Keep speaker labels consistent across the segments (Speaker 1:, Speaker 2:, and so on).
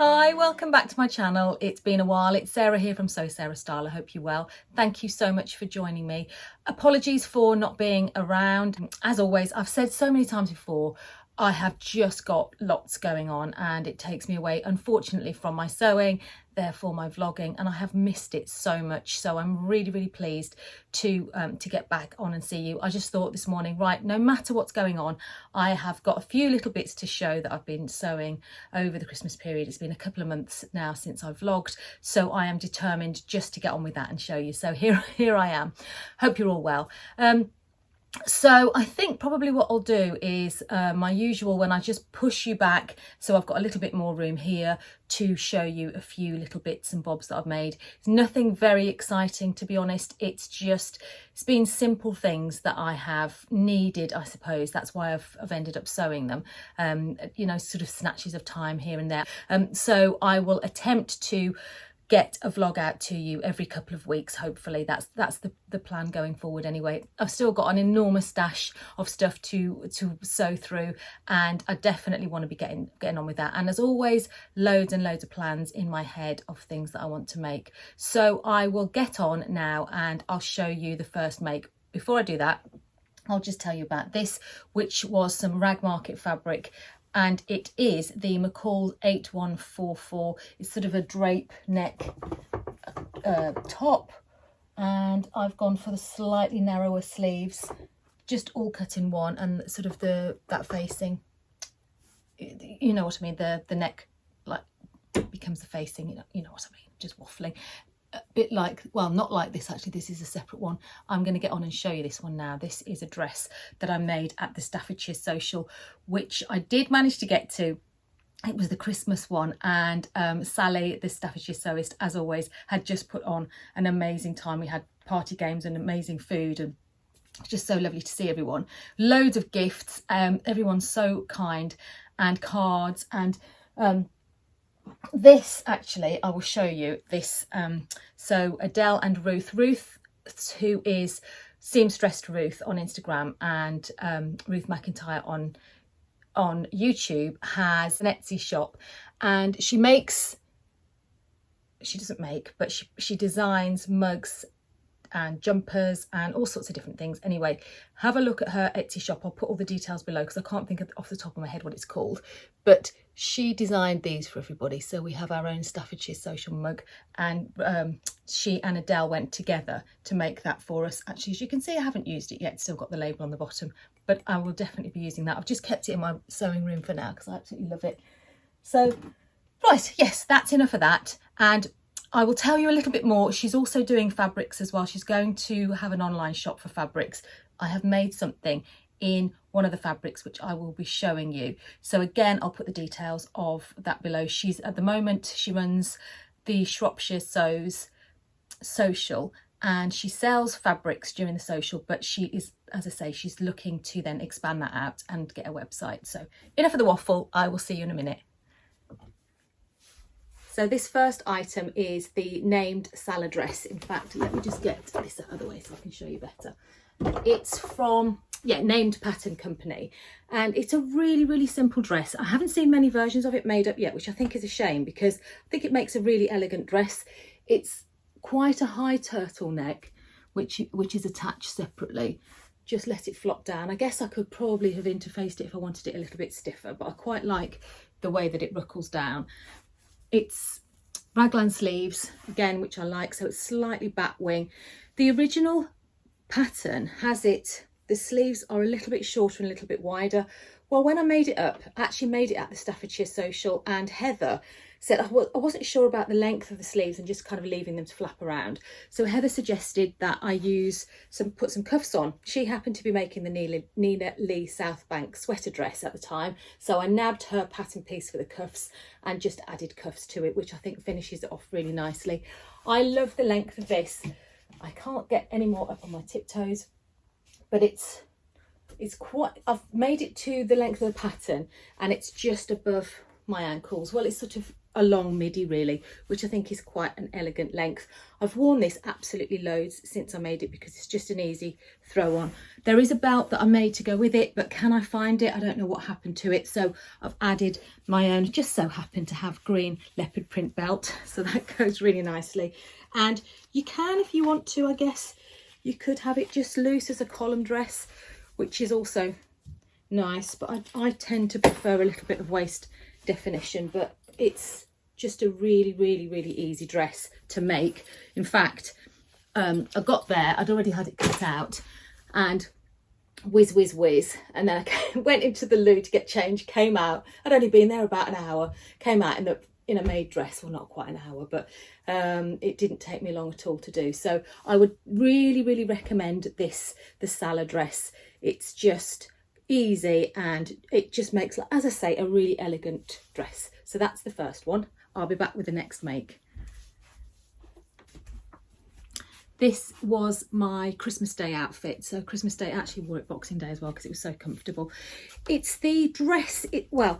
Speaker 1: Hi, welcome back to my channel. It's been a while. It's Sarah here from So Sarah Style. I hope you're well. Thank you so much for joining me. Apologies for not being around. As always, I've said so many times before, I have just got lots going on and it takes me away, unfortunately, from my sewing, therefore my vlogging, and I have missed it so much. So I'm really pleased to get back on and see you. I just thought this morning, right, no matter what's going on, I have got a few little bits to show that I've been sewing over the Christmas period. It's been a couple of months now since I've vlogged, so I am determined just to get on with that and show you. So here I am. Hope you're all well. So I think probably what I'll do is my usual, when I just push you back, so I've got a little bit more room here to show you a few little bits and bobs that I've made. It's nothing very exciting, to be honest. It's been simple things that I have needed, I suppose. That's why I've ended up sewing them, you know, sort of snatches of time here and there. So I will attempt to get a vlog out to you every couple of weeks, hopefully. That's the plan going forward anyway. I've still got an enormous stash of stuff to sew through, and I definitely want to be getting on with that. And as always, loads and loads of plans in my head of things that I want to make. So I will get on now and I'll show you the first make. Before I do that, I'll just tell you about this, which was some Rag Market fabric, and it is the McCall 8144. It's sort of a drape neck top, and I've gone for the slightly narrower sleeves, just all cut in one, and sort of that facing, you know what I mean, the neck like becomes the facing, you know what I mean, just waffling. A bit like, well, not like this actually, this is a separate one. I'm going to get on and show you this one now. This is a dress that I made at the Staffordshire Social, which I did manage to get to. It was the Christmas one, and Sally, the Staffordshire sewist, as always, had just put on an amazing time. We had party games and amazing food, and it's just so lovely to see everyone. Loads of gifts, everyone's so kind, and cards, and this actually, I will show you this. So Adele and Ruth, who is Seamstress Ruth on Instagram, and Ruth McIntyre on YouTube, has an Etsy shop, and she doesn't make, but she designs mugs and jumpers and all sorts of different things. Anyway, have a look at her Etsy shop. I'll put all the details below because I can't think off the top of my head what it's called, but she designed these for everybody. So we have our own Staffordshire Social mug, and she and Adele went together to make that for us. Actually, as you can see, I haven't used it yet. It's still got the label on the bottom, but I will definitely be using that. I've just kept it in my sewing room for now because I absolutely love it. So right, yes, that's enough of that, and I will tell you a little bit more. She's also doing fabrics as well. She's going to have an online shop for fabrics. I have made something in one of the fabrics which I will be showing you. So again, I'll put the details of that below. She's at the moment, she runs the Shropshire Sews Social, and she sells fabrics during the social, but she is, as I say, she's looking to then expand that out and get a website. So enough of the waffle. I will see you in a minute. So this first item is the named Salla dress. In fact, let me just get this out of the way so I can show you better. It's from, Named Pattern Company, and it's a really simple dress. I haven't seen many versions of it made up yet, which I think is a shame because I think it makes a really elegant dress. It's quite a high turtleneck, which is attached separately. Just let it flop down. I guess I could probably have interfaced it if I wanted it a little bit stiffer, but I quite like the way that it ruckles down. It's raglan sleeves again, which I like, so it's slightly bat wing. The original pattern has it, the sleeves are a little bit shorter and a little bit wider. Well, when I made it up, I actually made it at the Staffordshire Social, and Heather said I wasn't sure about the length of the sleeves and just kind of leaving them to flap around. So Heather suggested that I put some cuffs on. She happened to be making the Nina Lee Southbank sweater dress at the time, so I nabbed her pattern piece for the cuffs and just added cuffs to it, which I think finishes it off really nicely. I love the length of this. I can't get any more up on my tiptoes, but it's quite, I've made it to the length of the pattern, and it's just above my ankles. Well, it's sort of a long midi really, which I think is quite an elegant length. I've worn this absolutely loads since I made it because it's just an easy throw on. There is a belt that I made to go with it, but can I find it? I don't know what happened to it, so I've added my own. Just so happened to have green leopard print belt, so that goes really nicely. And you can, if you want to, I guess you could have it just loose as a column dress, which is also nice, but I tend to prefer a little bit of waist definition. But it's just a really easy dress to make. In fact, I got there, I'd already had it cut out, and whiz, and then I went into the loo to get changed, came out, I'd only been there about an hour, came out in a maid dress. Well, not quite an hour, but it didn't take me long at all to do. So I would really recommend this, the Salla dress. It's just easy and it just makes, as I say, a really elegant dress. So that's the first one. I'll be back with the next make. This was my Christmas Day outfit. So Christmas Day, I actually wore it Boxing Day as well because it was so comfortable. It's the dress, it was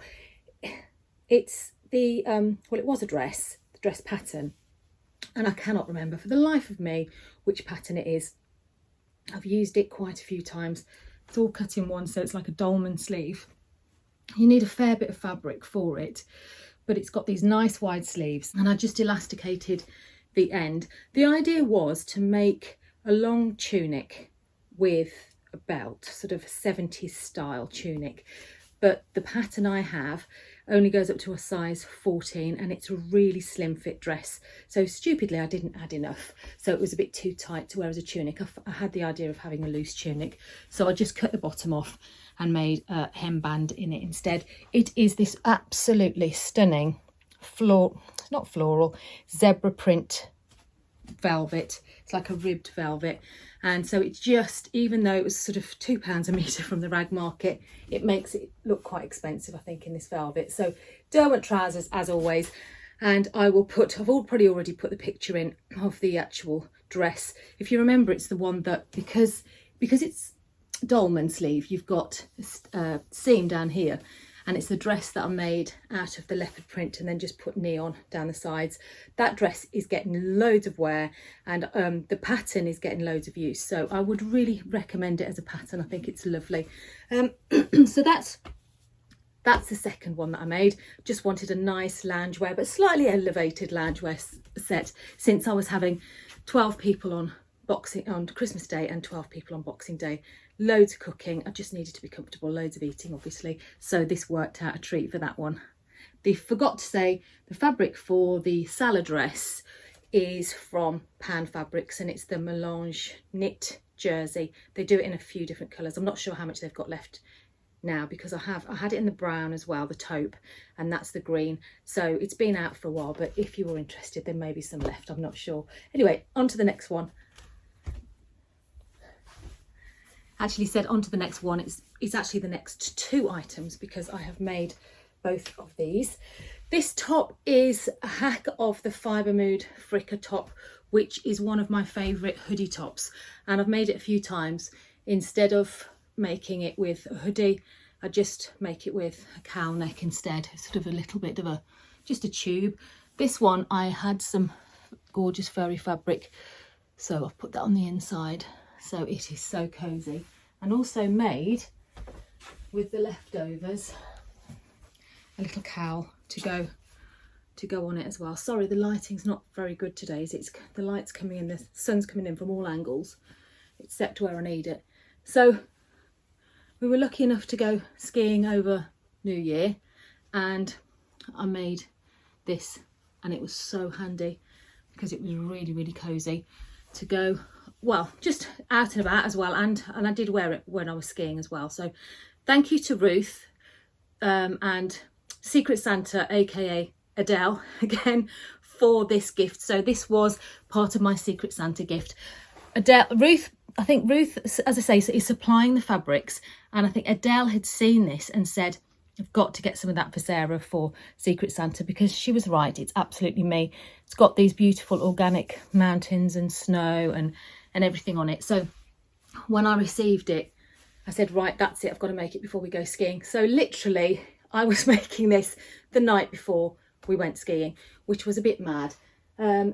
Speaker 1: a dress, the dress pattern, and I cannot remember for the life of me which pattern it is. I've used it quite a few times. It's all cut in one, so it's like a dolman sleeve. You need a fair bit of fabric for it, but it's got these nice wide sleeves, and I just elasticated the end. The idea was to make a long tunic with a belt, sort of a 70s style tunic, but the pattern I have only goes up to a size 14 and it's a really slim fit dress. So stupidly I didn't add enough, so it was a bit too tight to wear as a tunic. I had the idea of having a loose tunic, so I just cut the bottom off and made a hemband in it instead. It is this absolutely stunning zebra print velvet. It's like a ribbed velvet, and so it's just, even though it was sort of £2 a metre from the rag market, it makes it look quite expensive, I think, in this velvet. So Derwent trousers as always, and I've probably already put the picture in of the actual dress. If you remember, it's the one that, because it's dolman sleeve, you've got a seam down here, and it's the dress that I made out of the leopard print and then just put neon down the sides. That dress is getting loads of wear, and the pattern is getting loads of use, so I would really recommend it as a pattern. I think it's lovely. So that's the second one that I made. Just wanted a nice loungewear, but slightly elevated loungewear set, since I was having 12 people on Christmas Day and 12 people on Boxing Day. Loads of cooking, I just needed to be comfortable, loads of eating obviously, so this worked out a treat for that one. Forgot to say, the fabric for the Salla dress is from Pant fabrics, and it's the melange knit jersey. They do it in a few different colours. I'm not sure how much they've got left now, because I had it in the brown as well, the taupe, and that's the green. So it's been out for a while, but if you were interested, there may be some left, I'm not sure. Anyway, on to the next one. Actually said on to the next one, it's actually the next two items, because I have made both of these. This top is a hack of the Fibre Mood Frikka top, which is one of my favourite hoodie tops, and I've made it a few times. Instead of making it with a hoodie, I just make it with a cowl neck instead, sort of a little bit of just a tube. This one, I had some gorgeous furry fabric, so I've put that on the inside. So it is so cosy, and also made with the leftovers a little cowl to go on it as well. Sorry, the lighting's not very good today. The light's coming in, the sun's coming in from all angles, except where I need it. So we were lucky enough to go skiing over New Year, and I made this, and it was so handy because it was really cozy to go, well, just out and about as well, and I did wear it when I was skiing as well. So thank you to Ruth and Secret Santa, aka Adele, again, for this gift. So this was part of my Secret Santa gift. I think Ruth, as I say, is supplying the fabrics, and I think Adele had seen this and said, I've got to get some of that for Sarah for Secret Santa, because she was right, it's absolutely me. It's got these beautiful organic mountains and snow and everything on it. So when I received it, I said, right, that's it, I've got to make it before we go skiing. So literally I was making this the night before we went skiing, which was a bit mad.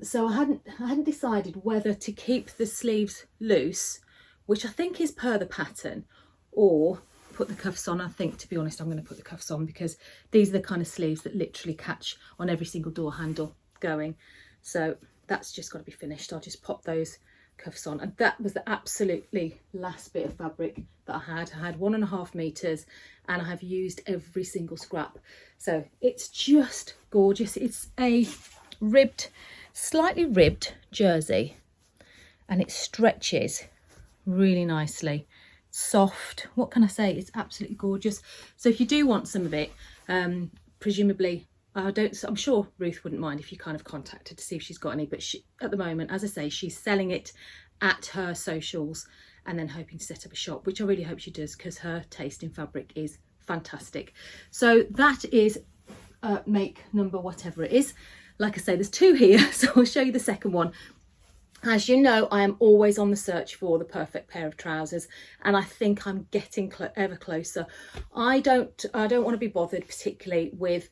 Speaker 1: So I hadn't decided whether to keep the sleeves loose, which I think is per the pattern, or put the cuffs on. I think, to be honest, I'm going to put the cuffs on because these are the kind of sleeves that literally catch on every single door handle going. So that's just got to be finished. I'll just pop those cuffs on. And that was the absolutely last bit of fabric that I had. I had 1.5 meters and I have used every single scrap. So it's just gorgeous. It's a ribbed, slightly ribbed jersey, and it stretches really nicely. Soft, what can I say? It's absolutely gorgeous. So if you do want some of it, presumably, I'm sure Ruth wouldn't mind if you kind of contacted to see if she's got any, but she, at the moment, as I say, she's selling it at her socials and then hoping to set up a shop, which I really hope she does because her taste in fabric is fantastic. So that is make number whatever it is. Like I say, there's 2 here, so I'll show you the second one. As you know, I am always on the search for the perfect pair of trousers, and I think I'm getting ever closer. I don't want to be bothered particularly with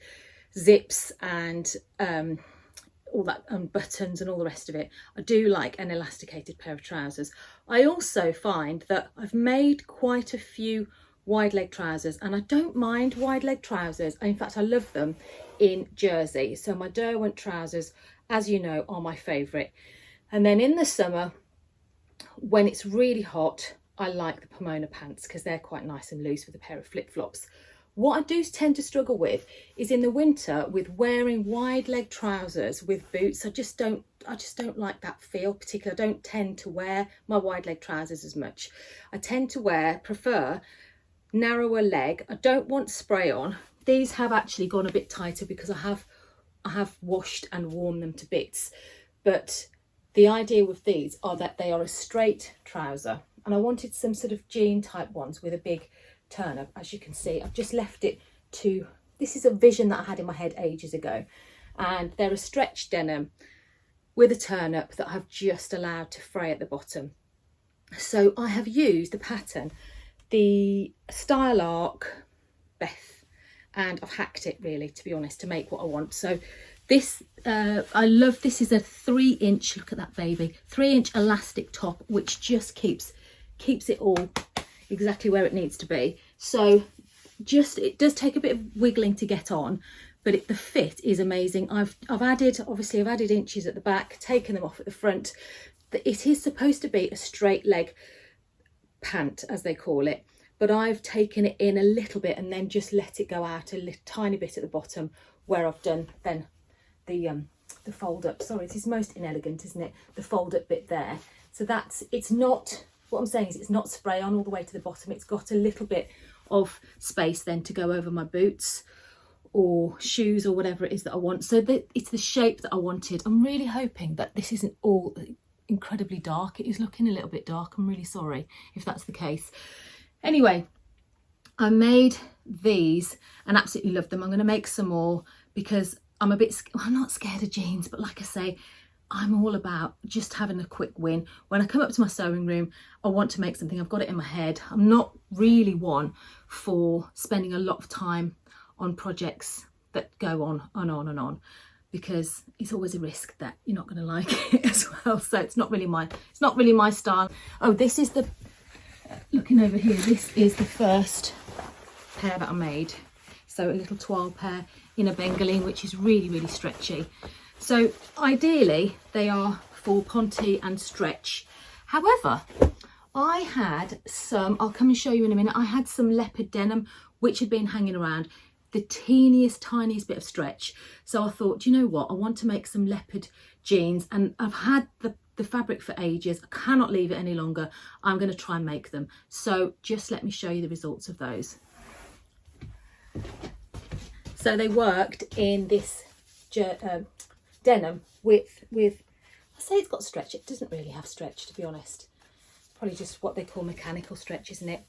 Speaker 1: zips and all that, buttons and all the rest of it. I do like an elasticated pair of trousers. I also find that I've made quite a few wide leg trousers, and I don't mind wide leg trousers. In fact, I love them in jersey. So my Derwent trousers, as you know, are my favourite. And then in the summer, when it's really hot, I like the Pomona pants because they're quite nice and loose with a pair of flip-flops. What I do tend to struggle with is in the winter with wearing wide leg trousers with boots. I just don't like that feel particularly. I don't tend to wear my wide leg trousers as much. I tend to prefer narrower leg. I don't want spray on. These have actually gone a bit tighter because I have washed and worn them to bits. But the idea with these are that they are a straight trouser, and I wanted some sort of jean type ones with a big turn up. As you can see, I've just left it to, this is a vision that I had in my head ages ago, and they're a stretch denim with a turn up that I've just allowed to fray at the bottom. So I have used the pattern, the Sty Arc Beth, and I've hacked it really, to be honest, to make what I want. So this, I love, this is a 3-inch, look at that baby, 3-inch elastic top, which just keeps it all exactly where it needs to be. So just, it does take a bit of wiggling to get on, but the fit is amazing. I've added inches at the back, taken them off at the front. It is supposed to be a straight leg pant, as they call it, but I've taken it in a little bit and then just let it go out a tiny bit at the bottom where I've done then the fold up. Sorry, this is most inelegant, isn't it? The fold up bit there. So it's not, what I'm saying is it's not spray on all the way to the bottom. It's got a little bit of space then to go over my boots or shoes or whatever it is that I want. So it's the shape that I wanted. I'm really hoping that this isn't all incredibly dark. It is looking a little bit dark. I'm really sorry if that's the case. Anyway, I made these and absolutely love them. I'm going to make some more because I'm not scared of jeans, but like I say, I'm all about just having a quick win. When I come up to my sewing room, I want to make something. I've got it in my head. I'm not really one for spending a lot of time on projects that go on and on and on, because it's always a risk that you're not going to like it as well. So it's not really my style. Oh, this is the, looking over here, this is the first pair that I made. So a little toile pair in a bengaline, which is really, really stretchy. So ideally they are for ponte and stretch. However, I had some, I'll come and show you in a minute, I had some leopard denim which had been hanging around, the tiniest bit of stretch. So I thought, do you know what, I want to make some leopard jeans, and I've had the fabric for ages. I cannot leave it any longer. I'm going to try and make them. So just let me show you the results of those. So they worked in this denim with I say it's got stretch. It doesn't really have stretch, to be honest. Probably just what they call mechanical stretch, isn't it?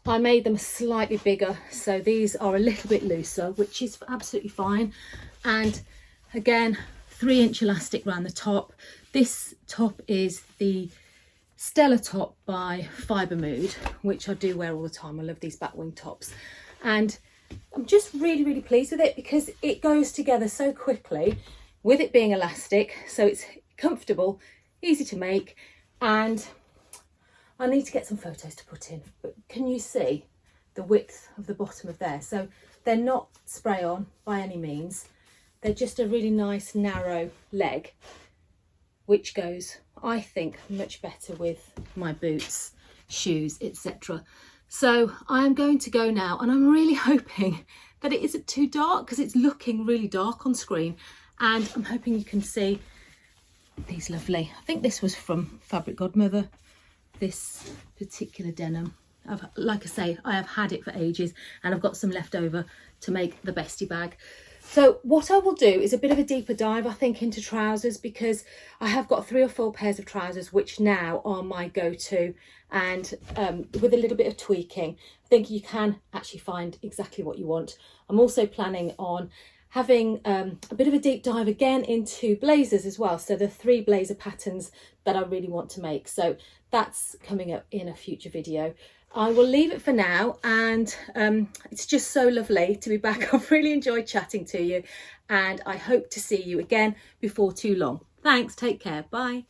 Speaker 1: I made them slightly bigger, so these are a little bit looser, which is absolutely fine. And again, 3-inch elastic around the top. This top is the Stella top by Fibre Mood, which I do wear all the time. I love these back wing tops. And I'm just really pleased with it because it goes together so quickly with it being elastic, so it's comfortable, easy to make. And I need to get some photos to put in, but can you see the width of the bottom of there? So they're not spray on by any means. They're just a really nice narrow leg, which goes, I think, much better with my boots, shoes, etc. So I'm going to go now, and I'm really hoping that it isn't too dark because it's looking really dark on screen. And I'm hoping you can see these lovely, I think this was from Fabric Godmother, this particular denim. Like I say, I have had it for ages, and I've got some left over to make the bestie bag. So what I will do is a bit of a deeper dive, I think, into trousers, because I have got 3 or 4 pairs of trousers which now are my go-to, and with a little bit of tweaking, I think you can actually find exactly what you want. I'm also planning on having a bit of a deep dive again into blazers as well. So the 3 blazer patterns that I really want to make. So that's coming up in a future video. I will leave it for now, and it's just so lovely to be back. I've really enjoyed chatting to you, and I hope to see you again before too long. Thanks, take care, bye.